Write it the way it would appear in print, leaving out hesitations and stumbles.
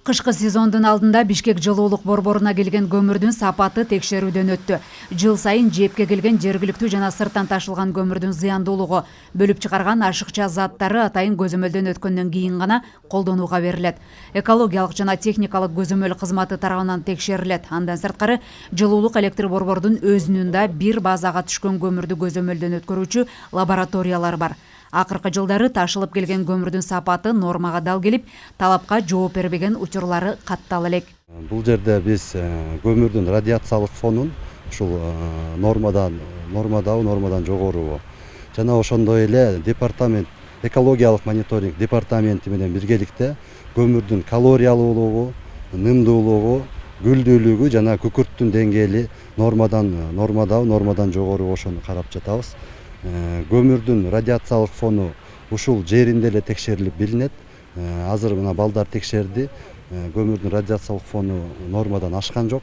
Кышкы сезондун алдында Бишкек жылуулук борборуна келген көмүрдүн сапаты текшерүүдөн өттү. Жыл сайын жепке келген жергиликтүү жана сырттан ташылган көмүрдүн зыяндуулугу, бөлүп чыгарган ашыкча заттары атайын көзөмөлдөн өткөндөн кийин гана колдонууга берилет. Экологиялык жана техникалык көзөмөл кызматы тарабынан текшерилет. Андан сырткары жылуулук электр борбордун өзүнүн да бир базага түшкөн көмүрдү көзөмөлдөн өткөрүүчү лабораториялар бар. Акыркы жылдары ташылып келген көмүрдүн сапаты нормага дал келип, талапка жооп бербеген учурлары каттала элек. Бул жерде биз көмүрдүн радиациялык фонун ушул нормадан жогору жана ошондой эле департамент экологиялык мониторинг департаменти менен биргеликте көмүрдүн калориялуулугу, нымдуулугу, гүлдүүлүгү жана күкүрттүн деңгээли нормадан жогору ошону карап жатабыз. Көмүрдүн радиациялык фону ушул жеринде эле текшерилип билинет. Азыр мына балдар текшерди. Көмүрдүн радиациялык фону нормадан ашкан жок.